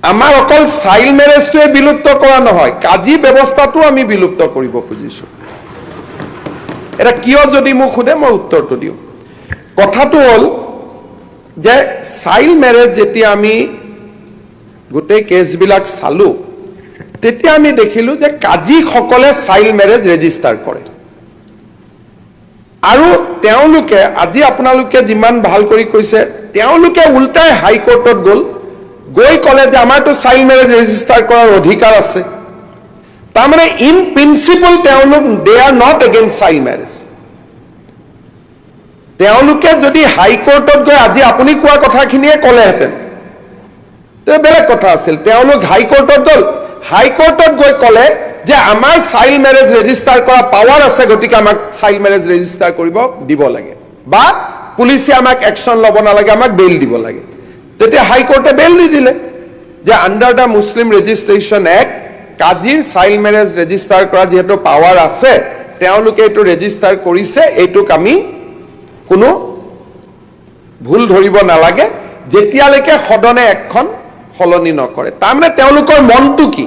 আমাৰ অকল চাইল্ড মেৰেজটোৱে বিলুপ্ত কৰা নহয়, কাজী ব্যৱস্থাটো আমি বিলুপ্ত কৰিব খুজিছো। এটা কিয় যদি মোক সোধে মই উত্তৰটো দিওঁ। কথাটো হ'ল যে চাইল্ড মেৰেজ যেতিয়া আমি গোটেই কেছবিলাক চালো, তেতিয়া আমি দেখিলো যে কাজীসকলে চাইল্ড মেৰেজ ৰেজিষ্টাৰ কৰে। আৰু তেওঁলোকে আজি আপোনালোকে যিমান ভাল কৰি কৈছে, তেওঁলোকে উল্টাই হাইকোৰ্টত গৈ ক'লে যে আমাৰতো চাইল্ড মেৰেজ ৰেজিষ্টাৰ কৰাৰ অধিকাৰ আছে। তাৰমানে ইন প্ৰিন্সিপল তেওঁলোক they are not against child marriage. তেওঁলোকে যদি হাইকোৰ্টত গৈ আজি আপুনি কোৱা কথাখিনিয়ে ক'লেহেঁতেন তেতিয়া বেলেগ কথা আছিল। তেওঁলোক হাইকোৰ্টত গৈ ক'লে যে আমাৰ চাইল্ড মেৰেজ ৰেজিষ্টাৰ কৰা পাৱাৰ আছে, গতিকে আমাক চাইল্ড মেৰেজ ৰেজিষ্টাৰ কৰিব দিব লাগে, বা পুলিচে আমাক একশ্যন ল'ব নালাগে, আমাক বেইল দিব লাগে। তেতিয়া হাইকোৰ্টে বেইল দি দিলে যে under the Muslim registration act কাজীৰ চাইল্ড মেৰেজ ৰেজিষ্টাৰ কৰা যিহেতু পাৱাৰ আছে, তেওঁলোকে এইটো ৰেজিষ্টাৰ কৰিছে, এইটোক আমি কোনো ভুল ধৰিব নালাগে যেতিয়ালৈকে সদনে এখন সলনি নকৰে। তাৰমানে তেওঁলোকৰ মনটো কি?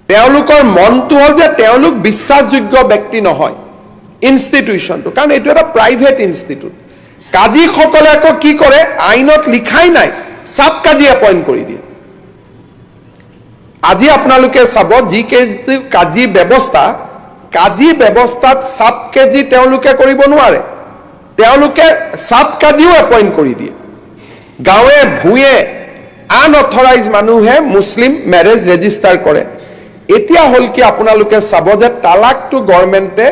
তেওঁলোকৰ মনটো হ'ল যে তেওঁলোক বিশ্বাসযোগ্য ব্যক্তি নহয় ইনষ্টিটিউশ্যনটো, কাৰণ এইটো এটা প্ৰাইভেট ইনষ্টিটিউট। কাজীসকলে আকৌ কি কৰে, আইনত লিখাই নাই, চাব কাজী এপইণ্ট কৰি দিয়ে। আজি আপোনালোকে চাব যি কাজী ব্যৱস্থাত চাব কেজি তেওঁলোকে কৰিব নোৱাৰে, তেওঁলোকে চাব কাজীও এপইণ্ট কৰি দিয়ে। গাঁৱে ভূঞে আনঅথৰাইজ মানুহে মুছলিম মেৰেজ ৰেজিষ্টাৰ কৰে। এতিয়া হ'ল কি, আপোনালোকে চাব যে তালাকটো গভৰ্ণমেণ্টে,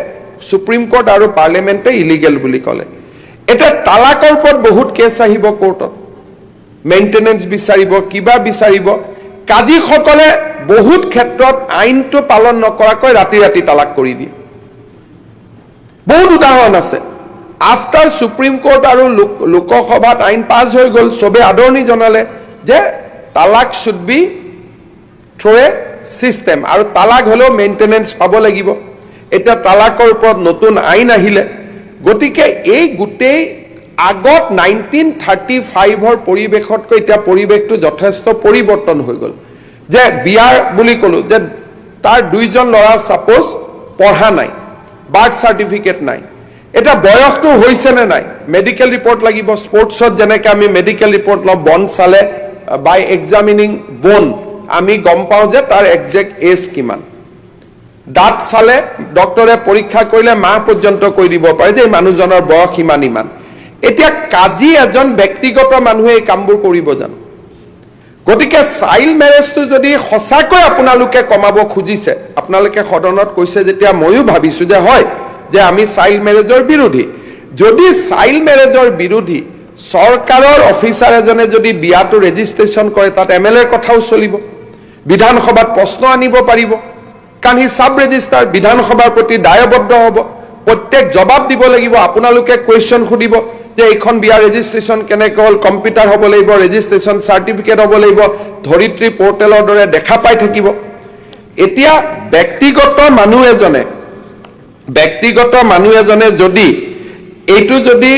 সুপ্ৰিম কোৰ্ট আৰু পাৰ্লিমেণ্টে ইলিগেল বুলি ক'লে। এতিয়া তালাকৰ ওপৰত বহুত কেছ আহিব কোৰ্টত, মেইনটেনেন্স বিচাৰিব, কিবা বিচাৰিব। কাজীসকলে বহুত ক্ষেত্ৰত আইনটো পালন নকৰাকৈ ৰাতি ৰাতি তালাক কৰি দিয়ে। বহুত উদাহৰণ আছে। আফটাৰ সুপ্ৰিম কোৰ্ট আৰু লোকসভাত আইন পাছ হৈ গ'ল, চবে আদৰণি জনালে যে তালাক should be through A system, আৰু তালাক হ'লেও মেইনটেনেন্স পাব লাগিব। এতিয়া তালাকৰ ওপৰত নতুন আইন আহিলে, গতিকে এই গোটেই আগত 1935ৰ পৰিৱেশতকৈ এতিয়া পৰিৱেশটো যথেষ্ট পৰিৱৰ্তন হৈ গ'ল। যে বিয়াৰ বুলি ক'লো যে তাৰ দুইজন ল'ৰা ছাপ'জ পঢ়া নাই, বাৰ্থ চাৰ্টিফিকেট নাই, এতিয়া বয়সটো হৈছে নে নাই, মেডিকেল ৰিপৰ্ট লাগিব। স্পৰ্টছত যেনেকৈ আমি মেডিকেল ৰিপৰ্ট লওঁ, বন চালে বাই এক্সামিনিং বন আমি গম পাওঁ যে তাৰ একজেক্ট এজ কিমান। দাঁত চালে ডক্টৰে পৰীক্ষা কৰিলে মাহ পৰ্যন্ত কৈ দিব পাৰে যে এই মানুহজনৰ বয়স ইমান। এতিয়া কাজী এজন ব্যক্তিগত মানুহে এই কামবোৰ কৰিব জানো? গতিকে চাইল্ড মেৰেজটো যদি সঁচাকৈ আপোনালোকে কমাব খুজিছে, আপোনালোকে সদনত কৈছে যেতিয়া ময়ো ভাবিছো যে হয় যে আমি চাইল্ড মেৰেজৰ বিৰোধী। যদি চাইল্ড মেৰেজৰ বিৰোধী চৰকাৰৰ অফিচাৰ এজনে যদি বিয়াটো ৰেজিষ্ট্ৰেশ্যন কৰে, তাত MLAৰ কথাও চলিব, বিধানসভাত প্ৰশ্ন আনিব পাৰিব, কাৰণ সি চাব ৰেজিষ্টাৰ, বিধানসভাৰ প্ৰতি দায়বদ্ধ হ'ব, প্ৰত্যেক জবাব দিব লাগিব। আপোনালোকে কুৱেশ্যন সুধিব যে এইখন বিয়া ৰেজিষ্ট্ৰেশ্যন কেনেকৈ হ'ল, কম্পিউটাৰ হ'ব লাগিব, ৰেজিষ্ট্ৰেশ্যন চাৰ্টিফিকেট হ'ব লাগিব, ধৰিত্ৰী পৰ্টেলৰ দৰে দেখা পাই থাকিব। এতিয়া ব্যক্তিগত মানুহ এজনে যদি এইটো যদি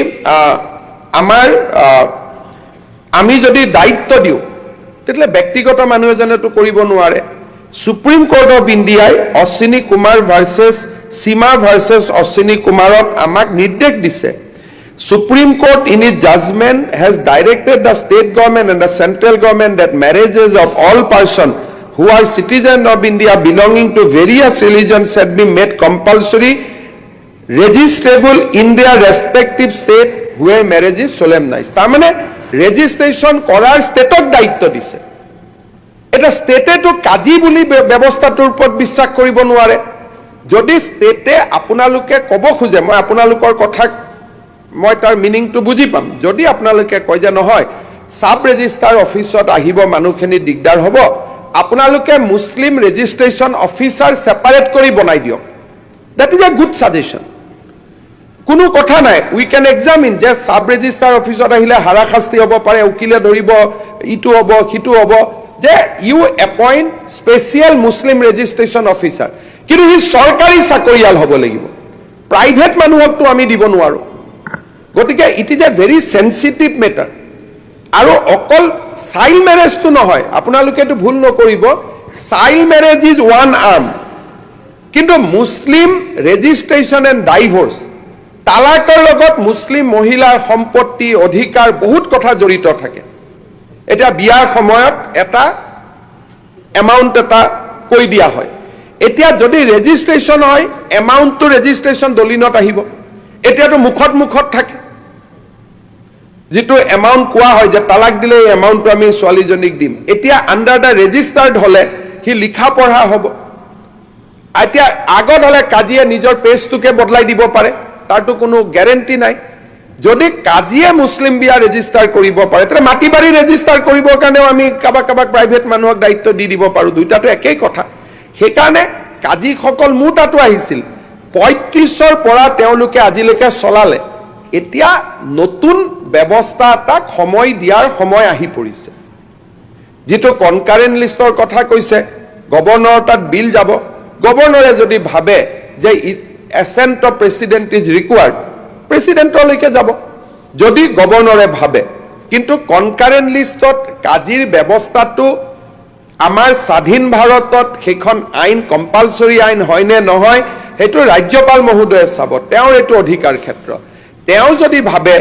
আমি যদি দায়িত্ব দিওঁ, তেতিয়াহ'লে ব্যক্তিগত মানুহ এজনেতো কৰিব নোৱাৰে। সুপ্ৰিম কোৰ্ট অফ ইণ্ডিয়াই অশ্বিনী কুমাৰ ভাৰ্চেছ সীমা ভাৰ্চেছ অশ্বিনী কুমাৰক আমাক নিৰ্দেশ দিছে। Supreme Court in its judgment has directed the state government and the central government that marriages of all persons who are citizens of India belonging to various religions shall be made compulsory registrable in their respective state where marriage is solemnized. তাৰমানে registration কৰাৰ ষ্টেটক দায়িত্ব দিছে। এটা ষ্টেটেটো কাজী বুলি ব্যৱস্থাটোৰ ওপৰত বিশ্বাস কৰিব নোৱাৰে। যদি ষ্টেটে আপোনালোকে ক'ব খোজে, মই আপোনালোকৰ কথা মই তাৰ মিনিংটো বুজি পাম। যদি আপোনালোকে কয় যে নহয়, চাব ৰেজিষ্টাৰ অফিচত আহিব মানুহখিনি দিগদাৰ হ'ব, আপোনালোকে মুছলিম ৰেজিষ্ট্ৰেশ্যন অফিচাৰ ছেপাৰেট কৰি বনাই দিয়ক, that is a good suggestion. কোনো কথা নাই, উই কেন এক্সামিন যে চাব ৰেজিষ্টাৰ অফিচত আহিলে হাৰাশাস্তি হ'ব পাৰে, উকিলে ধৰিব, ইটো হ'ব সিটো হ'ব, যে ইউ এপইণ্ট স্পেচিয়েল মুছলিম ৰেজিষ্ট্ৰেশ্যন অফিচাৰ, কিন্তু সি চৰকাৰী চাকৰিয়াল হ'ব লাগিব, প্ৰাইভেট মানুহকতো আমি দিব নোৱাৰোঁ। গতিকে it is a very sensitive matter. আৰু অকল চাইল্ড মেৰেজটো নহয়, আপোনালোকে এইটো ভুল নকৰিব, child marriage is one arm, কিন্তু মুছলিম ৰেজিষ্ট্ৰেশ্যন এণ্ড ডাইভৰ্চ, তালাকৰ লগত মুছলিম মহিলাৰ সম্পত্তি অধিকাৰ বহুত কথা জড়িত থাকে। এতিয়া বিয়াৰ সময়ত এটা এমাউণ্ট এটা কৈ দিয়া হয়, এতিয়া যদি ৰেজিষ্ট্ৰেশ্যন হয় এমাউণ্টটো ৰেজিষ্ট্ৰেশ্যন দলিনত আহিব। এতিয়াতো মুখত থাকে, যিটো এমাউণ্ট কোৱা হয় যে তালাক দিলে এই এমাউণ্টটো আমি ছোৱালীজনীক দিম, এতিয়া আণ্ডাৰ দ্য ৰেজিষ্টাৰ্ড হ'লে সি লিখা পঢ়া হ'ব। এতিয়া আগত হ'লে কাজীয়ে নিজৰ পেজটোকে বদলাই দিব পাৰে, তাৰতো কোনো গেৰেণ্টি নাই। যদি কাজীয়ে মুছলিম বিয়া ৰেজিষ্টাৰ কৰিব পাৰে, তেতিয়া মাটি বাৰী ৰেজিষ্টাৰ কৰিবৰ কাৰণেও আমি কাৰোবাক প্ৰাইভেট মানুহক দায়িত্ব দি দিব পাৰোঁ, দুইটাতো একেই কথা। সেইকাৰণে কাজীসকল মোৰ তাতো আহিছিল, 35ৰ পৰা তেওঁলোকে আজিলৈকে চলালে। এতিয়া নতুন ব্যৱস্থা এটাক সময় দিয়াৰ সময় আহি পৰিছে। যিটো কনকাৰেণ্ট লিষ্টৰ কথা কৈছে, গভৰ্ণৰৰ তাত বিল যাব, গভৰ্ণৰে যদি ভাবে যে এছেণ্ট অফ প্ৰেচিডেণ্ট ইজ ৰিকুৱাৰ্ড, প্ৰেচিডেণ্টলৈকে যাব যদি গভৰ্ণৰে ভাবে। কিন্তু কনকাৰেণ্ট লিষ্টত কাজীৰ ব্যৱস্থাটো আমাৰ স্বাধীন ভাৰতত সেইখন আইন কম্পালচৰি আইন হয়নে নহয় সেইটো ৰাজ্যপাল মহোদয়ে চাব, তেওঁৰ এইটো অধিকাৰ ক্ষেত্ৰ। তেওঁ যদি ভাবে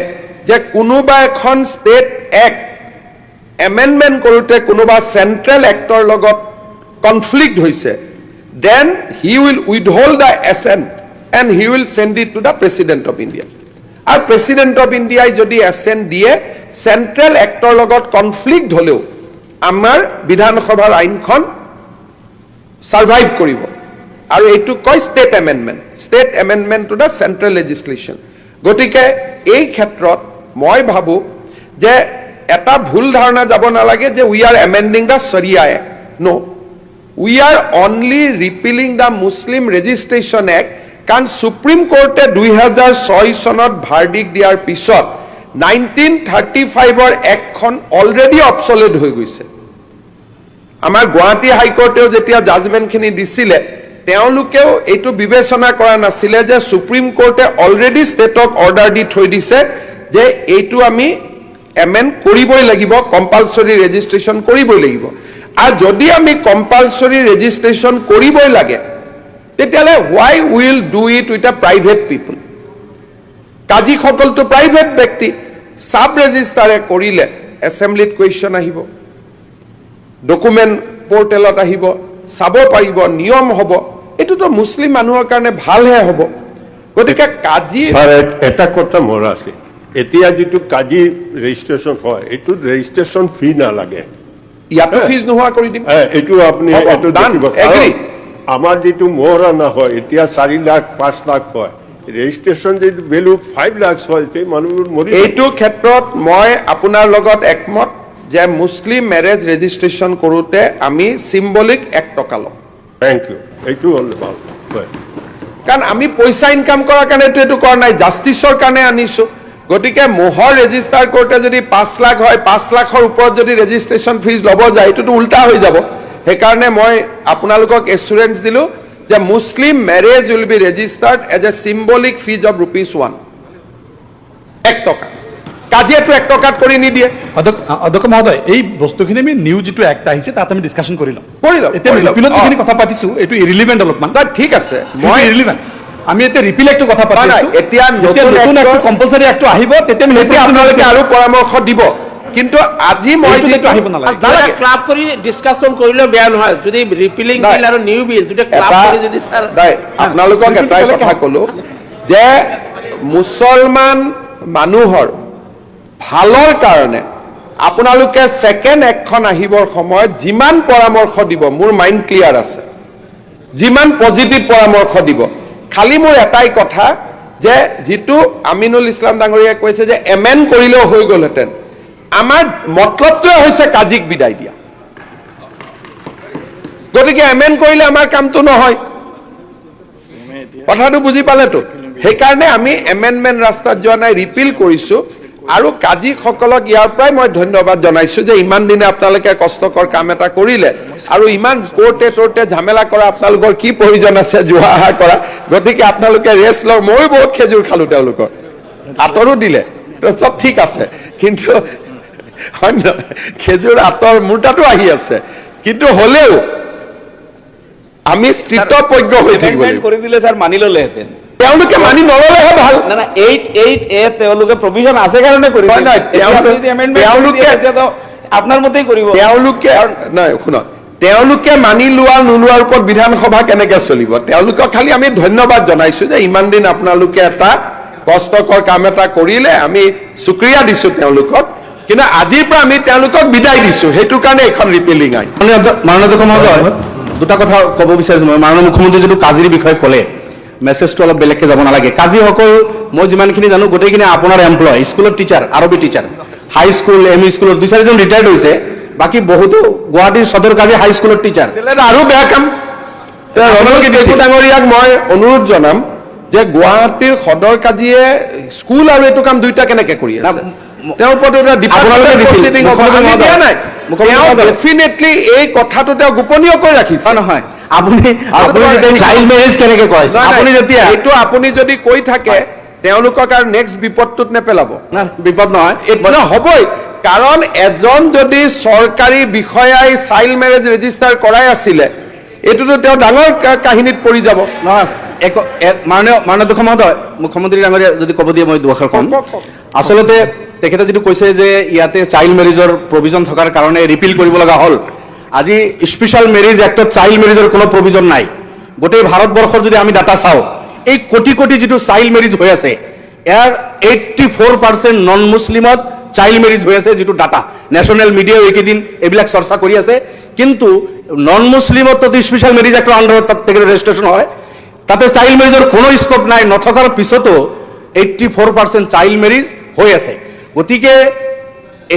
যে কোনোবা এখন ষ্টেট এক্ট এমেণ্ডমেণ্ট কৰোঁতে কোনোবা চেণ্ট্ৰেল এক্টৰ লগত কনফ্লিক্ট হৈছে, then he will withhold the assent and he will send it to the President of India. আৰু প্ৰেচিডেণ্ট অফ ইণ্ডিয়াই যদি এছেণ্ট দিয়ে, চেণ্ট্ৰেল এক্টৰ লগত কনফ্লিক্ট হ'লেও আমাৰ বিধানসভাৰ আইনখন ছাৰ্ভাইভ কৰিব। আৰু এইটো কয় state amendment to the central legislation. গতিকে এই ক্ষেত্ৰত মই ভাবোঁ যে এটা ভুল ধাৰণা যাব নালাগে যে we are amending the Sharia act. No, we are only repealing the Muslim registration act. কাৰণ সুপ্ৰিম কোৰ্টে 2006 চনত ভাৰ্ডিক্ট দিয়াৰ পিছত 1935ৰ এক্টখন অলৰেডি অবছলেট হৈ গৈছে। আমাৰ গুৱাহাটী হাইকোৰ্টেও যেতিয়া জাজমেণ্টখিনি দিছিলে, তেওঁলোকেও এইটো বিবেচনা কৰা নাছিলে যে সুপ্ৰিম কোৰ্টে অলৰেডি ষ্টেটক অৰ্ডাৰ দি থৈ দিছে যে এইটো আমি এমেণ্ড কৰিবই লাগিব, কম্পালচৰি ৰেজিষ্ট্ৰেশ্যন কৰিবই লাগিব। আৰু যদি আমি কম্পালচৰি ৰেজিষ্ট্ৰেশ্যন কৰিবই লাগে, তেতিয়াহ'লে why will do it with a private people? কাজীসকলটো প্ৰাইভেট ব্যক্তি, চাব ৰেজিষ্টাৰে কৰিলে এছেম্বলিত কুৱেশ্যন আহিব, ডকুমেণ্ট পৰ্টেলত আহিব, চাব পাৰিব, নিয়ম হ'ব। এইটোতো মুছলিম মানুহৰ কাৰণে ভালহে হ'ব। গতিকে কাজী এটা কথা মোৰ আছে, এতিয়া যিটো কাজী ৰেজিষ্ট্ৰেশ্যন হয় এইটোত ৰেজিষ্ট্ৰেশ্যন ফি নালাগে, ইয়াতো ফিজ নোহোৱা কৰি দিম। এইটো আপুনি এইটো দেখিব। আমাৰ যিটো মোহৰানা হয় এতিয়া 4 লাখ 5 লাখ হয়, ৰেজিষ্ট্ৰেশ্যন যদি ভেলু 5 লাখ হয়, সেই মানুহবোৰ মৰি। এইটো ক্ষেত্ৰত মই আপোনাৰ লগত একমত যে মুছলিম মেৰেজ ৰেজিষ্ট্ৰেশ্যন কৰোঁতে আমি চিম্বলিক 1 টকা ল'ম। থেংক ইউ, এইটো হ'ল ভাল। কাৰণ আমি পইচা ইনকাম কৰাৰ কাৰণেতো এইটো কৰা নাই, জাষ্টিছৰ কাৰণে আনিছোঁ। গতিকে মোহৰ ৰেজিষ্টাৰ কৰোঁতে যদি 5 লাখ হয়, 5 লাখৰ ওপৰত যদি ৰেজিষ্ট্ৰেশ্যন ফিজ ল'ব যায়, এইটোতো উল্টা হৈ যাব। সেইকাৰণে মই আপোনালোকক এচুৰেঞ্চ দিলোঁ যে Muslim marriage will be registered as a symbolic fee of ₹1, 1 টকা। কাজিয়াটো 1 টকাত কৰি নিদিয়ে। অধ্যক্ষ মহোদয়, এই বস্তুখিনি আমি নিউ যিটো এক্ট আহিছে তাত আমি ডিছকাশ্যন কৰি লওঁ। এতিয়া কৰি লওঁ। ৰিপিলত যিখিনি কথা পাতিছোঁ এইটো ইৰিলিভেণ্ট অলপমান। ঠিক আছে, মই ইৰিলিভেণ্ট। আমি এতিয়া ৰিপিল এক্টৰ কথা পাতিছোঁ। এতিয়া নতুন এক্ট কম্পালচৰি এক্টটো আহিব, তেতিয়া আপোনালোকে আৰু পৰামৰ্শ দিব। কিন্তু আজি মই আহিব নালাগে, ক্লাব কৰি ডিছকাশ্যন কৰিলেও বেয়া নহয়। যদি ৰিপিলিং বিল আৰু নিউ বিল যদি ক্লাব কৰি যদি আপোনালোকক এটাই কথা ক'লো যে মুছলমান মানুহৰ ভালৰ কাৰণে আপোনালোকে ছেকেণ্ড এক্টখন আহিবৰ সময়ত যিমান পৰামৰ্শ দিব, মোৰ মাইণ্ড ক্লিয়াৰ আছে, যিমান পজিটিভ পৰামৰ্শ দিব। খালি মোৰ এটাই কথা যে যিটো আমিনুল ইছলাম ডাঙৰীয়াই কৈছে যে এমেণ্ড কৰিলেও হৈ গ'লহেঁতেন, আমাৰ মতলবটোৱে হৈছে কাজীক বিদায় দিয়া। গতিকে এমেণ্ড কৰিলে আমাৰ কামটো নহয়, কথাটো বুজি পালেতো। সেইকাৰণে আমি এমেণ্ডমেণ্ট ৰাস্তাত যোৱা নাই, ৰিপিল কৰিছোঁ। আৰু কাজীসকলক ইয়াৰ পৰাই মই ধন্যবাদ জনাইছোঁ যে ইমান দিনে আপোনালোকে কষ্টকৰ কাম এটা কৰিলে, আৰু ইমান কোৰ্টে টোৰ্টে ঝামেলা কৰা আপোনালোকৰ কি প্ৰয়োজন আছে যোৱা অহা কৰা। গতিকে আপোনালোকে ৰেষ্ট লওক। ময়ো বহুত খেজুৰ খালোঁ তেওঁলোকৰ, আঁতৰো দিলে, চব ঠিক আছে। কিন্তু হয় নহয়? খেজুৰ আঁতৰ মোৰ তাতো আহি আছে, কিন্তু হলেও আমি স্থিতপ্ৰজ্ঞ হৈ থাকিব Amendment লাগিব। কৰি দিলে স্যাৰ মানি ল'লেহেঁতেন। তেওঁলোকে মানি নললেহে ভাল। না না 8A তেওঁলোকে প্ৰভিজন আছে কাৰণে কৰি নহয়, নহয়, আপোনাৰ মতেই কৰিব। তেওঁলোকে নাই শুনক, তেওঁলোকে মানি লোৱা নোলোৱাৰ ওপৰত বিধানসভা কেনেকে চলিব? তেওঁলোকক খালি আমি ধন্যবাদ জনাইছো যে ইমান দিন আপোনালোকে এটা কষ্টকৰ কাম এটা কৰিলে, আমি শুক্ৰিয়া দিছো তেওঁলোকক, কিন্তু আজিৰ পৰা আমি তেওঁলোকক বিদায় দিছো। সেইটো কাৰণে এইখন ৰিপিলিং আইন। মাননীয় অধ্যক্ষ মহোদয়, দুটা কথা ক'ব বিচাৰিছোঁ মই। মাননীয় মুখ্যমন্ত্ৰী যিটো কাজিৰ বিষয়ে ক'লে, মেছেজটো অলপ বেলেগকে যাব নালাগে। কাজিসকল মই যিমানখিনি জানো গোটেইখিনি আপোনাৰ এমপ্লয়, স্কুলৰ টিচাৰ, আৰবী টিচাৰ, হাই স্কুল ME স্কুলৰ 2-4জন ৰিটায়াৰ্ড হৈছে, বাকী বহুতো গুৱাহাটীৰ সদৰ কাজি হাই স্কুলৰ টিচাৰ। আৰু বেয়া কাম। ডাঙৰীয়াক মই অনুৰোধ জনাম যে গুৱাহাটীৰ সদৰ কাজিয়ে স্কুল আৰু এইটো কাম দুইটা কেনেকে কৰি আছে? তেওঁৰ ওপৰত ডেফিনেটলি এই কথাটো তেওঁ গোপনীয় কৰি ৰাখিছে। নহয়, আপুনি চাইল্ড মেৰেজ কেনেকে কয়? আপুনি যেতিয়া এইটো আপুনি যদি কৈ থাকে তেওঁলোকক আৰু নেক্সট বিপদটোত নেপেলাব। বিপদ নহয়, হ'বই, কাৰণ এজন যদি চৰকাৰী বিষয়াই চাইল্ড মেৰেজ ৰেজিষ্টাৰ কৰাই আছিলে, এইটোতো তেওঁ ডাঙৰ কাহিনীত পৰি যাব। নহয়, মাননীয় অধ্যক্ষ মহোদয়, মুখ্যমন্ত্ৰী ডাঙৰীয়া যদি ক'ব দিয়ে মই দুআষাৰ কম। আচলতে তেখেতে যিটো কৈছে যে ইয়াতে চাইল্ড মেৰেজৰ প্ৰভিজন থকাৰ কাৰণে ৰিপিল কৰিব লগা হ'ল। আজি স্পেচিয়েল মেৰেজ এক্টত চাইল্ড মেৰেজৰ কোনো প্ৰভিজন নাই। গোটেই ভাৰতবৰ্ষৰ যদি আমি ডাটা চাওঁ, এই কোটি কোটি যিটো চাইল্ড মেৰেজ হৈ আছে, ইয়াৰ 84% নন মুছলিমত চাইল্ড মেৰেজ হৈ আছে, যিটো ডাটা নেশ্যনেল মিডিয়াও এইকেইদিন এইবিলাক চৰ্চা কৰি আছে। কিন্তু নন মুছলিমত যদি স্পেচিয়েল মেৰেজ এক্টৰ আণ্ডাৰত তাত তেখেতৰ ৰেজিষ্ট্ৰেশ্যন হয়, তাতে চাইল্ড মেৰেজৰ কোনো স্কোপ নাই। নথকাৰ পিছতো 84% চাইল্ড মেৰেজ হৈ আছে। গতিকে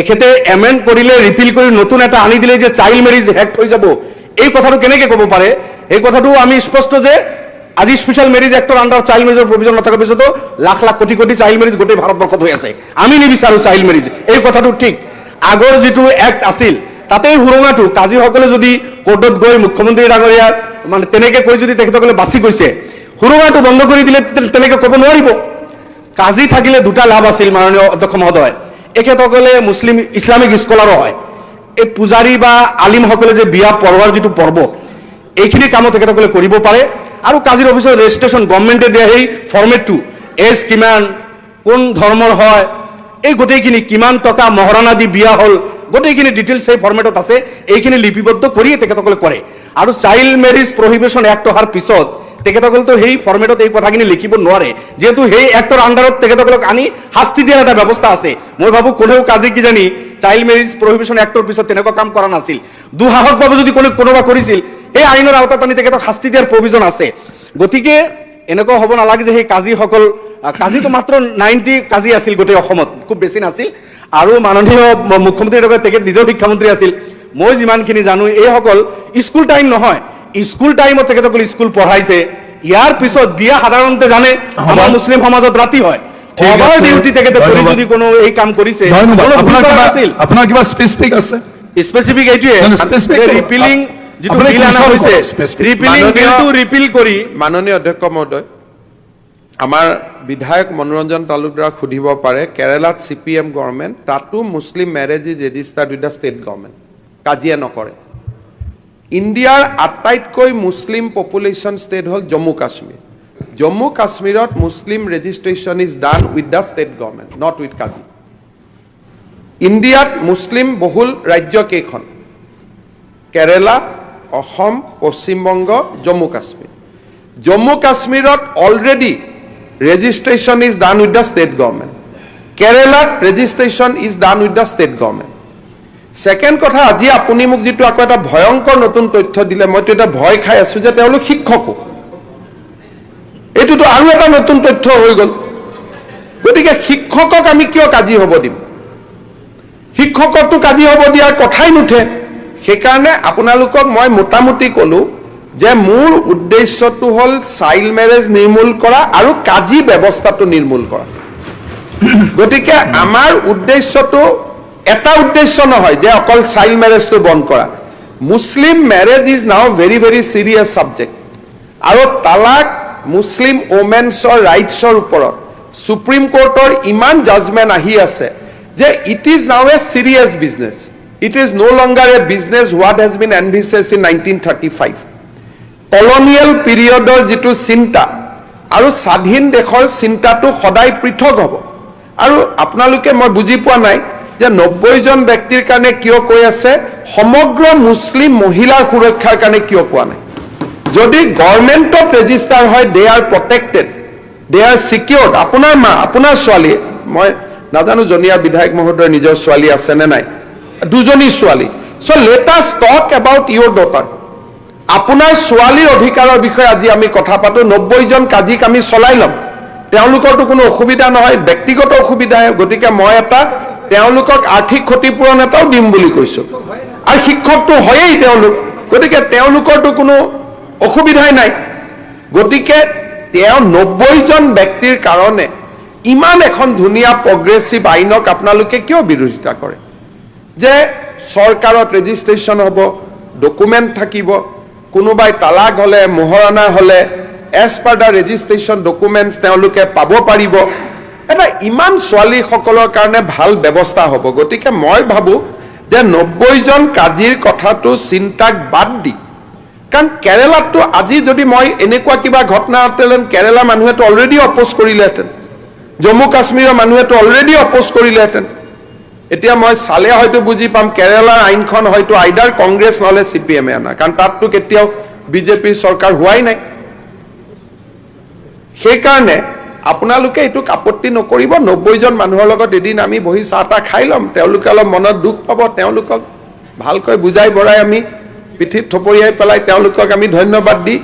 এখেতে এমেণ্ড কৰিলে, ৰিপিল কৰি নতুন এটা আনি দিলে যে চাইল্ড মেৰেজ হেক হৈ যাব, এই কথাটো কেনেকে ক'ব পাৰে? এই কথাটো আমি স্পষ্ট যে আজি স্পেচিয়েল মেৰেজ এক্টৰ আণ্ডাৰ চাইল্ড মেৰেজৰ প্ৰভিজন নথকাৰ পিছতো লাখ লাখ কোটি কোটি চাইল্ড মেৰেজ গোটেই ভাৰতবৰ্ষত হৈ আছে। আমি নিবিচাৰো চাইল্ড মেৰেজ, এই কথাটো ঠিক। আগৰ যিটো এক্ট আছিল তাতেই সুৰঙাটো কাজিসকলে যদি কোৰ্টত গৈ মুখ্যমন্ত্ৰী ডাঙৰীয়া মানে তেনেকে কৈ যদি তেখেতসকলে বাছি গৈছে, সুৰঙাটো বন্ধ কৰি দিলে তেনেকে ক'ব নোৱাৰিব। কাজি থাকিলে দুটা লাভ আছিল মাননীয় অধ্যক্ষ মহোদয়। এখেতসকলে মুছলিম ইছলামিক স্কলাৰো হয়। এই পূজাৰী বা আলিমসকলে যে বিয়া পঢ়োৱাৰ যিটো পৰ্ব, এইখিনি কামত তেখেতসকলে কৰিব পাৰে। আৰু কাজিৰ অফিচৰ ৰেজিষ্ট্ৰেশ্যন গভৰ্ণমেণ্টে দিয়া সেই ফৰ্মেটটো, এজ কিমান, কোন ধৰ্মৰ হয়, এই গোটেইখিনি কিমান টকা মহাৰণা দি বিয়া হ'ল, গোটেইখিনি ডিটেইলছ সেই ফৰ্মেটত আছে। এইখিনি লিপিবদ্ধ কৰিয়ে তেখেতসকলে কৰে। আৰু চাইল্ড মেৰেজ প্ৰহিবিশ্যন এক্ট অহাৰ পিছত তেখেতসকলেতো সেই ফৰ্মেটত এই কথাখিনি লিখিব নোৱাৰে, যিহেতু সেই এক্টৰ আণ্ডাৰত তেখেতসকলক আনি শাস্তি দিয়াৰ এটা ব্যৱস্থা আছে। মই ভাবো কোনেও কাজি কিজানি চাইল্ড মেৰেজ প্ৰহিবিশ্যন এক্টৰ পিছত তেনেকুৱা কাম কৰা নাছিল। দুঃসাহসভাৱে যদি কোনোবা কৰিছিল, এই আইনৰ আওতাত আনি তেখেতক শাস্তি দিয়াৰ প্ৰভিজন আছে। গতিকে এনেকুৱা হ'ব নালাগে যে সেই কাজিসকল, কাজিটো মাত্ৰ 90 কাজি আছিল গোটেই অসমত, খুব বেছি নাছিল। আৰু মাননীয় মুখ্যমন্ত্ৰীৰ লগত তেখেত নিজেও শিক্ষামন্ত্ৰী আছিল। মই যিমানখিনি জানো এইসকল স্কুল টাইম নহয়, স্কুল টাইমত তেখেতসকলে স্কুল পঢ়াইছে। ইয়াৰ পিছত বিয়া সাধাৰণতে জানে আমাৰ মুছলিম সমাজত ৰাতি হয়। অভাৰ ডিউটি তেখেতে কৰি যদি কোনো এই কাম কৰিছে, আপোনাৰ কিবা স্পেচিফিক আছে? স্পেচিফিক এইটোৱে ৰিপিলিং যিটো বিল অনা হৈছে, ৰিপিলিং বিলটো ৰিপিল কৰি। মাননীয় অধ্যক্ষ মহোদয়, আমাৰ বিধায়ক মনোৰঞ্জন তালুকদাৰক সুধিব পাৰে, কেৰালাত CPM গভৰ্ণমেণ্ট, তাতো Muslim marriage is registered with the state government, কাজিয়া নকৰে। ইণ্ডিয়াৰ আটাইতকৈ মুছলিম পপুলেশ্যন ষ্টেট হ'ল জম্মু কাশ্মীৰ। জম্মু কাশ্মীৰত Muslim registration is done with the state government, not with Qazi. ইণ্ডিয়াত মুছলিম বহুল ৰাজ্য কেইখন? কেৰালা, অসম, পশ্চিমবংগ, জম্মু কাশ্মীৰ। জম্মু কাশ্মীৰত already registration is done with the state government. কেৰালাত registration is done with the state government. Second কথা, আজি আপুনি মোক যিটো আকৌ এটা ভয়ংকৰ নতুন তথ্য দিলে, মইতো এটা ভয় খাই আছো যে তেওঁলোক শিক্ষকো। এইটোতো আৰু এটা নতুন তথ্য হৈ গ'ল। গতিকে শিক্ষকক আমি কিয় কাজি হ'ব দিম? শিক্ষককতো কাজি হ'ব দিয়াৰ কথাই নুঠে। সেইকাৰণে আপোনালোকক মই মোটামুটি ক'লো যে মোৰ উদ্দেশ্যটো হ'ল চাইল্ড মেৰেজ নিৰ্মূল কৰা আৰু কাজি ব্যৱস্থাটো নিৰ্মূল কৰা। গতিকে আমাৰ উদ্দেশ্যটো এটা উদ্দেশ্য নহয় যে অকল চাইল্ড মেৰেজটো বন্ধ কৰা। Muslim marriage is now very very serious subject. আৰু তালাক মুছলিম ওমেন্সৰ ৰাইটছৰ ওপৰত সুপ্ৰিম কোৰ্টৰ ইমান জাজমেণ্ট আহি আছে যে it is now a serious business, it is no' longer a business what has been envisages in 1935। Colonial পিৰিয়ডৰ যিটো চিন্তা আৰু স্বাধীন দেশৰ চিন্তাটো সদায় পৃথক হ'ব। আৰু আপোনালোকে মই বুজি পোৱা নাই যে 90 জন ব্যক্তিৰ কাৰণে কিয় কৈ আছে, সমগ্ৰ মুছলিম মহিলাৰ সুৰক্ষাৰ কাৰণে কিয় কোৱা নাই? যদি গভৰ্ণমেণ্টত ৰেজিষ্টাৰ হয়, দে আৰ প্ৰটেক্টেড, দে আৰ চিকিউৰ্ড। আপোনাৰ মা, আপোনাৰ ছোৱালী, মই নাজানো জনীয়া বিধায়ক মহোদয়ৰ নিজৰ ছোৱালী আছে নে নাই, 2 জনী ছোৱালী। চ' let us talk about your daughter. আপোনাৰ ছোৱালীৰ অধিকাৰৰ বিষয়ে আজি আমি কথা পাতো। 90 জন কাজিক আমি চলাই ল'ম, তেওঁলোকৰতো কোনো অসুবিধা নহয়, ব্যক্তিগত অসুবিধাহে। গতিকে মই তেওঁলোকক আৰ্থিক ক্ষতিপূৰণ এটাও দিম বুলি কৈছো, আৰু শিক্ষকটো হয়েই তেওঁলোক, গতিকে তেওঁলোকৰতো কোনো অসুবিধাই নাই। গতিকে 90 জন ব্যক্তিৰ কাৰণে ইমান এখন ধুনীয়া প্ৰগ্ৰেছিভ আইনক আপোনালোকে কিয় বিৰোধিতা কৰে? যে চৰকাৰত ৰেজিষ্ট্ৰেশ্যন হ'ব, ডকুমেণ্ট থাকিব, কোনোবাই তালাক হ'লে, মোহৰানা হ'লে as per the registration documents তেওঁলোকে পাব পাৰিব। এটা ইমান ছোৱালীসকলৰ কাৰণে ভাল ব্যৱস্থা হ'ব। গতিকে মই ভাবোঁ যে 90 জন কাজিৰ কথাটো চিন্তাক বাদ দি, কাৰণ কেৰেলাততো আজি যদি মই এনেকুৱা কিবা ঘটনা হ'লহেঁতেন, কেৰেলা মানুহেতো অলৰেডি অপ'জ কৰিলেহেঁতেন, জম্মু কাশ্মীৰৰ মানুহেতো অলৰেডি অপ'জ কৰিলেহেঁতেন। এতিয়া মই চালে হয়তো বুজি পাম, কেৰেলাৰ আইনখন হয়তো আইডাৰ কংগ্ৰেছ নহ'লে CPM-এ আনা, কাৰণ তাততো কেতিয়াও বিজেপিৰ চৰকাৰ হোৱাই নাই। সেইকাৰণে আপোনালোকে এইটোক আপত্তি নকৰিব। 90 জন মানুহৰ লগত এদিন আমি বহি চাহ তাহ খাই ল'ম, তেওঁলোকে অলপ মনত দুখ পাব, তেওঁলোকক ভালকৈ বুজাই বঢ়াই আমি পিঠিত থপৰিয়াই পেলাই তেওঁলোকক আমি ধন্যবাদ দি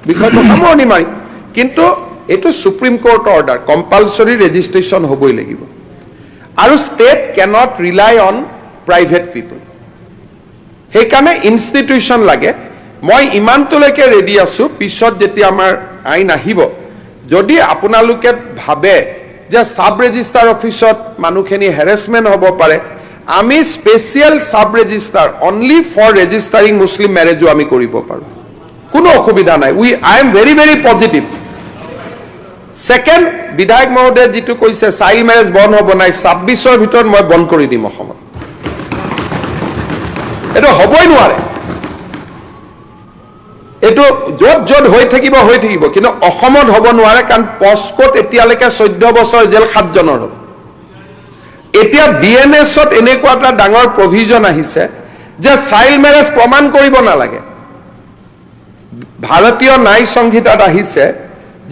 বিষয়টো সামৰণি মাৰিম। কিন্তু এইটো সুপ্ৰিম কোৰ্টৰ অৰ্ডাৰ, কম্পালচৰি ৰেজিষ্ট্ৰেশ্যন হ'বই লাগিব। আৰু ষ্টেট কেনট ৰিলাই অন প্ৰাইভেট পিপল, সেইকাৰণে ইনষ্টিটিউশ্যন লাগে। মই ইমানটোলৈকে ৰেডি আছোঁ, পিছত যেতিয়া আমাৰ আইন আহিব, যদি আপোনালোকে ভাবে যে সাব ৰেজিষ্টাৰ অফিচত মানুহখিনি হেৰেছমেণ্ট হ'ব পাৰে, আমি special sub register only for registering Muslim মেৰেজো আমি কৰিব পাৰোঁ, কোনো অসুবিধা নাই। I am very very positive. Second, বিধায়ক মহোদয়ে যিটো কৈছে চাইল্ড মেৰেজ বন্ধ হ'ব নাই, 26ৰ ভিতৰত মই বন্ধ কৰি দিম অসমত। এইটো হ'বই নোৱাৰে, এইটো য'ত য'ত হৈ থাকিব, কিন্তু অসমত হ'ব নোৱাৰে, কাৰণ পস্কোত এতিয়ালৈকে 14 বছৰ জেল 7 জনৰ হ'ল। এতিয়া BNS-ত এনেকুৱা এটা ডাঙৰ প্ৰভিজন আহিছে যে চাইল্ড মেৰেজ প্ৰমাণ কৰিব নালাগে। ভাৰতীয় ন্যায় সংহিতাত আহিছে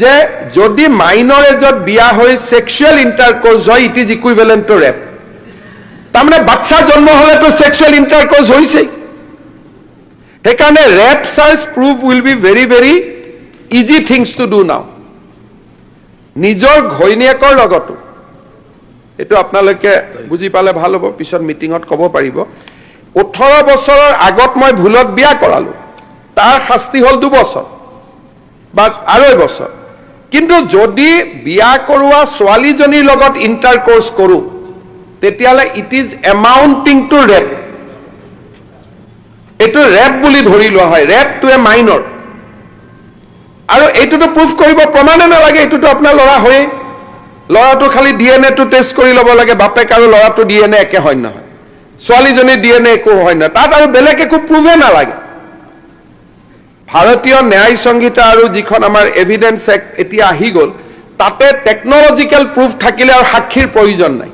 যে যদি মাইনৰ এজত বিয়া হৈ সেক্সুৱেল ইণ্টাৰকোৰ্চ হয়, it is equivalent to rape. তাৰমানে বাচ্চা জন্ম হ'লেতো সেক্সুৱেল ইণ্টাৰকোৰ্চ হৈছেই। সেইকাৰণে rape charge proof will be very very easy things to do now. নিজৰ ঘৈণীয়েকৰ লগতো, এইটো আপোনালোকে বুজি পালে ভাল হ'ব, পিছত মিটিঙত ক'ব পাৰিব। 18 বছৰৰ আগত মই ভুলত বিয়া কৰালোঁ, তাৰ শাস্তি হ'ল 2 বছৰ বা 2.5 বছৰ। কিন্তু যদি বিয়া কৰোৱা ছোৱালীজনীৰ লগত ইণ্টাৰকোৰ্চ কৰোঁ, তেতিয়াহ'লে it is amounting two rap. এইটো ৰেপ বুলি ধৰি লোৱা হয়, ৰেপ টু এ মাইনৰ। আৰু এইটোতো প্ৰুফ কৰিব প্ৰমাণে নালাগে, এইটোতো আপোনাৰ ল'ৰা হয়েই। ল'ৰাটো খালি DNA-টো টেষ্ট কৰি ল'ব লাগে, বাপেক আৰু ল'ৰাটো DNA একে হয় নহয়, ছোৱালীজনীৰ DNA একো হয় নহয়, তাত আৰু বেলেগ একো প্ৰুফে নালাগে। ভাৰতীয় ন্যায় সংহিতা আৰু যিখন আমাৰ এভিডেন্স এক্ট এতিয়া আহি গ'ল, তাতে টেকনলজিকেল প্ৰুফ থাকিলে আৰু সাক্ষীৰ প্ৰয়োজন নাই।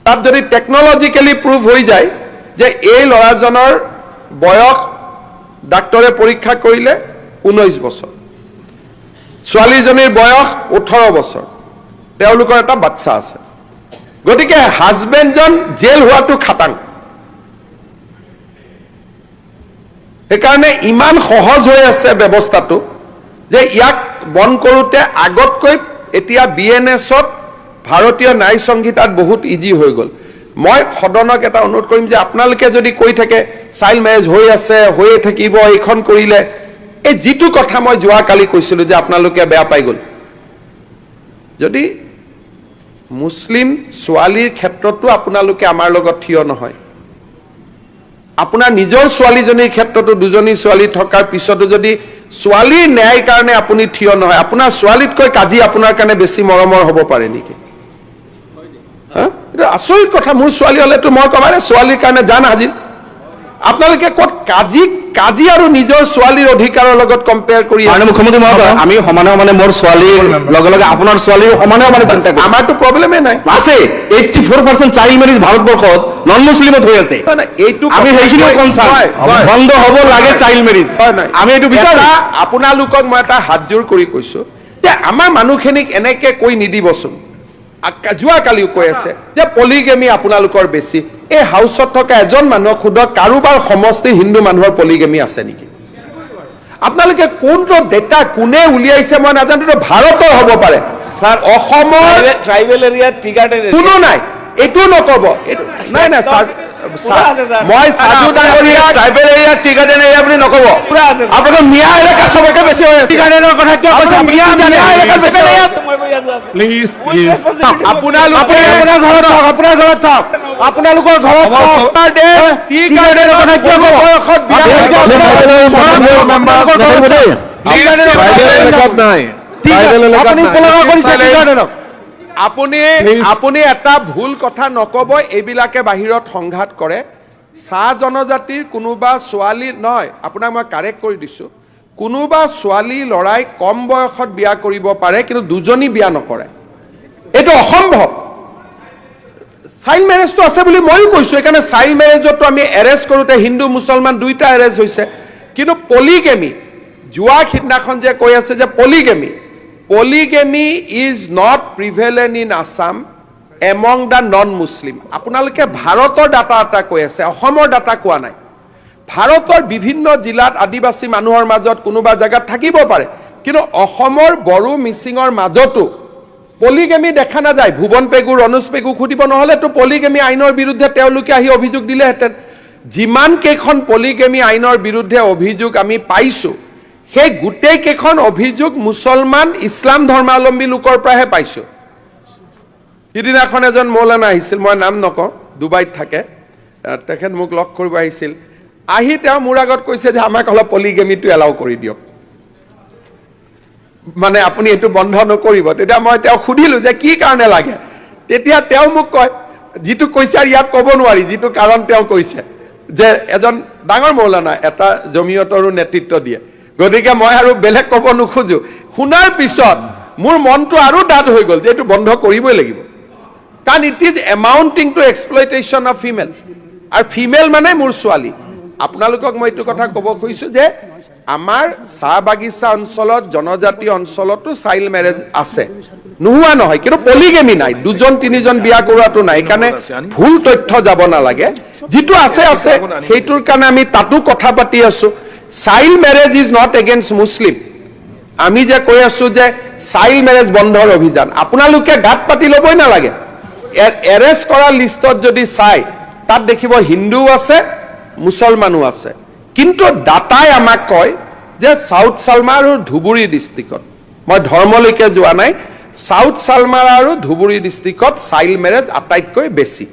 তাত যদি টেকনলজিকেলি প্ৰুফ হৈ যায় যে এই ল'ৰাজনৰ বয়স ডাক্তৰে পৰীক্ষা কৰিলে 19 বছৰ, ছোৱালীজনীৰ বয়স 18 বছৰ, তেওঁলোকৰ এটা বাচ্চা আছে, গতিকে হাজবেণ্ডজন জেল হোৱাটো খাটাং। সেইকাৰণে ইমান সহজ হৈ আছে ব্যৱস্থাটো যে ইয়াক বন্ধ কৰোঁতে আগতকৈ এতিয়া BNS-ত ভাৰতীয় ন্যায় সংহিতাত বহুত ইজি হৈ গ'ল। মই সদনক এটা অনুৰোধ কৰিম যে আপোনালোকে যদি কৈ থাকে চাইল্ড মেৰেজ হৈ আছে, হৈয়ে থাকিব, এইখন কৰিলে, এই যিটো কথা মই যোৱাকালি কৈছিলোঁ যে আপোনালোকে বেয়া পাই গ'ল, যদি মুছলিম ছোৱালীৰ ক্ষেত্ৰতো আপোনালোকে আমাৰ লগত থিয় নহয়, আপোনাৰ নিজৰ ছোৱালীজনীৰ ক্ষেত্ৰতো 2 জনী ছোৱালী থকাৰ পিছতো যদি ছোৱালীৰ ন্যায়ৰ কাৰণে আপুনি থিয় নহয়, আপোনাৰ ছোৱালীতকৈ কাজি আপোনাৰ কাৰণে বেছি মৰমৰ হ'ব পাৰে নেকি? হা? এইটো আচৰিত কথা। মোৰ ছোৱালী হ'লেতো মই কমাই ছোৱালীৰ কাৰণে জান হাজিৰ। আপোনালোকে ক'ত কাজি আৰু নিজৰ ছোৱালীৰ অধিকাৰৰ লগত কম্পেয়াৰ কৰি মাননীয় মুখ্যমন্ত্ৰী মহোদয়, আমি সমানে সমানে মোৰ ছোৱালীৰ লগে লগে আপোনাৰ ছোৱালীৰ সমানে সমানে চিন্তা কৰোঁ। আমাৰতো প্ৰব্লেমে নাই। আছে 84% চাইল্ড মেৰিজ ভাৰতবৰ্ষত নন মুছলিমত হৈ আছে। এইটো আমি সেইখিনিও কনচাৰ্ণ, বন্ধ হ'ব লাগে চাইল্ড মেৰিজ। আমি এইটো বিচাৰো। আপোনালোকক মই এটা হাত জোৰ কৰি কৈছো যে আমাৰ মানুহখিনিক এনেকে কৈ নিদিবচোন। যোৱাকালিও কৈ আছে যে পলিগেমি আপোনালোকৰ বেছি। এই হাউচত থকা এজন মানুহক সোধক কাৰোবাৰ সমষ্টিৰ হিন্দু মানুহৰ পলিগেমি আছে নেকি? আপোনালোকে কোনটো ডেটা কোনে উলিয়াইছে মই নাজানো, ভাৰতৰ হ'ব পাৰে, স্যাৰ অসমৰ ট্ৰাইবেল এৰিয়া টি গাৰ্ডেন কোনো নাই। এইটো নকব। নাই নাই মই সাধু ডাঙৰীয়া tribal area tea garden area বুলি নকব। আপোনালোকৰ মিয়া এলেকা চবকে বেছি হৈ আছে। টি গাৰ্ডেনৰ কথা কিয় কৈছে? মিয়া এলেকা বেছি হৈ আছে। প্লিজ প্লিজ আপোনালোকে আপোনাৰ ঘৰত থাকক, আপোনাৰ ঘৰত থাকক, আপোনালোকৰ ঘৰত টি গাৰ্ডেনৰ কথা কিয় কব? আপুনি এটা ভুল কথা নকব। এইবিলাকে বাহিৰত সংঘাত কৰে। চাহ জনজাতিৰ কোনোবা ছোৱালী নহয়, আপোনাক মই কাৰেক্ট কৰি দিছো, কোনোবা ছোৱালী ল'ৰাই কম বয়সত বিয়া কৰিব পাৰে, কিন্তু দুজনী বিয়া নকৰে। এইটো অসম্ভৱ। চাইল্ড মেৰেজটো আছে বুলি ময়ো কৈছো। সেইকাৰণে চাইল্ড মেৰেজতো আমি এৰেষ্ট কৰোঁতে হিন্দু মুছলমান দুইটা এৰেষ্ট হৈছে। কিন্তু পলিগেমি, যোৱা সিদিনাখন যে কৈ আছে যে polygamy is not prevalent in Assam among the non Muslim. আপোনালোকে ভাৰতৰ ডাটা এটা কৈ আছে, অসমৰ ডাটা কোৱা নাই। ভাৰতৰ বিভিন্ন জিলাত আদিবাসী মানুহৰ মাজত কোনোবা জেগাত থাকিব পাৰে, কিন্তু অসমৰ বড়ো মিচিঙৰ মাজতো পলিগেমি দেখা নাযায়। ভুৱন পেগু ৰনোজ পেগু সুধিব, নহ'লেতো পলিগেমি আইনৰ বিৰুদ্ধে তেওঁলোকে আহি অভিযোগ দিলেহেঁতেন। যিমান কেইখন পলিগেমি আইনৰ বিৰুদ্ধে অভিযোগ আমি পাইছো, সেই গোটেই কেইখন অভিযোগ মুছলমান ইছলাম ধৰ্মাৱলম্বী লোকৰ পৰাহে পাইছো। সিদিনাখন এজন মৌলানা আহিছিল, মই নাম নকওঁ, ডুবাইত থাকে, তেখেত মোক লগ কৰিব আহিছিল। আহি তেওঁ মোৰ আগত কৈছে যে আমাক অলপ পলিগেমিটো এলাউ কৰি দিয়ক, মানে আপুনি এইটো বন্ধ নকৰিব। তেতিয়া মই তেওঁক সুধিলো যে কি কাৰণে লাগে। তেতিয়া তেওঁ মোক কয়, যিটো কৈছে আৰু ইয়াত ক'ব নোৱাৰি, যিটো কাৰণ তেওঁ কৈছে যে এজন ডাঙৰ মৌলানা এটা জমিয়তৰো নেতৃত্ব দিয়ে, গতিকে মই আৰু বেলেগ ক'ব নোখোজো। শুনাৰ পিছত মোৰ মনটো আৰু ডাঠ হৈ গ'ল যে এইটো বন্ধ কৰিবই লাগিব, কাৰণ it is amounting to exploitation of female. আৰু ফিমেল মানে মোৰ ছোৱালী। আপোনালোকক মই এইটো কথা ক'ব খুজিছো যে আমাৰ চাহ বাগিচা অঞ্চলত, জনজাতি অঞ্চলতো চাইল্ড মেৰেজ আছে, নোহোৱা নহয়, কিন্তু পলিগেমি নাই, দুজন তিনিজন বিয়া কৰোৱাটো নাই। সেইকাৰণে ভুল তথ্য যাব নালাগে। যিটো আছে আছে, সেইটোৰ কাৰণে আমি তাতো কথা পাতি আছো। Child marriage is not against Muslim. আমি যে কৈ আছো যে চাইল্ড মেৰেজ বন্ধৰ অভিযান, আপোনালোকে গাত পাতি ল'বই নালাগে। এৰেষ্ট কৰা লিষ্টত যদি চাই, তাত দেখিব হিন্দুও আছে, মুছলমানো আছে। কিন্তু ডাটাই আমাক কয় যে চাউথ চালমা আৰু ধুবুৰী ডিষ্ট্ৰিক্টত, মই ধৰ্মলৈকে যোৱা নাই, চাউথ চালমা আৰু ধুবুৰী ডিষ্ট্ৰিক্টত চাইল্ড মেৰেজ আটাইতকৈ বেছি।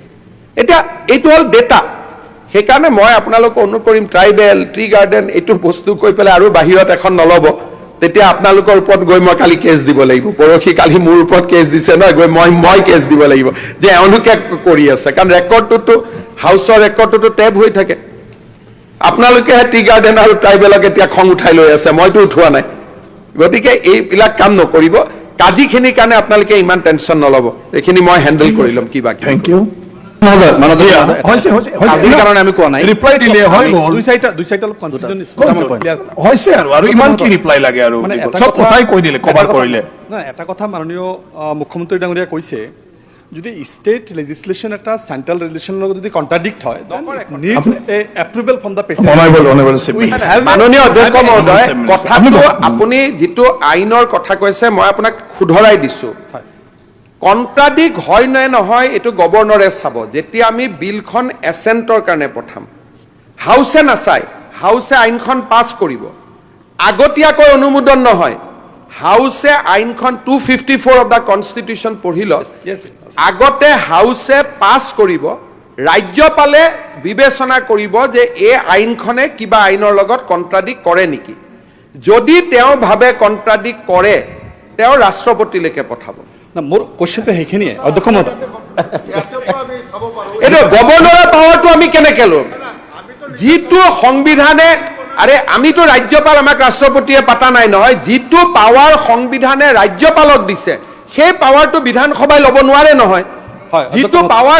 এতিয়া এইটো হ'ল ডেটা। সেইকাৰণে মই আপোনালোকক অনুৰোধ কৰিম, ট্ৰাইবেল টি গাৰ্ডেন এইটো বস্তু কৈ পেলাই আৰু বাহিৰত এখন নল'ব। তেতিয়া আপোনালোকৰ ওপৰত গৈ মই কালি কেছ দিব লাগিব, পৰহি কালি মোৰ ওপৰত কেছ দিছে নহয়, গৈ মই কেছ দিব লাগিব যে এওঁলোকে কৰি আছে। কাৰণ ৰেকৰ্ডটোতো হাউচৰ ৰেকৰ্ডটোতো টেপ হৈ থাকে। আপোনালোকেহে টি গাৰ্ডেন আৰু ট্ৰাইবেলক এতিয়া খং উঠাই লৈ আছে, মইতো উঠোৱা নাই। গতিকে এইবিলাক কাম নকৰিব। কাজিখিনিৰ কাৰণে আপোনালোকে ইমান টেনশ্যন নল'ব, এইখিনি মই হেণ্ডেল কৰি ল'ম কিবা। Thank you. আজিৰ কাৰণে আমি কোৱা নাই। ৰিপ্লাই দিলে হৈ গ'ল, দুই চাৰিটা অলপ কনফিউজন হৈছে আৰু ইমান কি ৰিপ্লাই লাগে আৰু চব কথাই কৈ দিলে, কভাৰ কৰিলে। না এটা কথা মাননীয় মুখ্যমন্ত্ৰী ডাঙৰীয়া কৈছে, যদি ষ্টেট লেজিসলেশন এটা সেন্ট্রাল রেগুলেশনের লগত যদি কন্ট্রাডিক্ট হয়, needs a approval from the president. মাননীয় অধ্যক্ষ মহোদয়, কথাটো আপুনি যিটো আইনৰ কথা কৈছে মই আপোনাক শুধৰাই দিছো। কণ্ট্ৰাডিক্ট হয় নে নহয় এইটো গভৰ্ণৰে চাব। যেতিয়া আমি বিলখন এছেণ্টৰ কাৰণে পঠাম, হাউচে নাচায়, হাউচে আইনখন পাছ কৰিব, আগতীয়াকৈ অনুমোদন নহয়। হাউচে আইনখন 254 অফ দ্য কনষ্টিটিউশ্যন পঢ়ি লওক, আগতে হাউচে পাছ কৰিব, ৰাজ্যপালে বিবেচনা কৰিব যে এই আইনখনে কিবা আইনৰ লগত কণ্ট্ৰাডিক্ট কৰে নেকি। যদি তেওঁ ভাবে কণ্ট্ৰাডিক্ট কৰে, তেওঁ ৰাষ্ট্ৰপতিলৈকে পঠাব। না মোৰ কোশ্চেনটা সেইখিনিয়ে অধ্যক্ষ মহোদয়, এইটো গভৰ্ণৰৰ পাৱাৰটো আমি কেনেকে ল'ম? যিটো সংবিধানে, আৰে আমিতো ৰাজ্যপাল, আমাক ৰাষ্ট্ৰপতিয়ে পাতা নাই নহয়, যিটো পাৱাৰ সংবিধানে ৰাজ্যপালক দিছে সেই পাৱাৰটো বিধানসভাই ল'ব নোৱাৰে নহয়। যিটো পাৱাৰ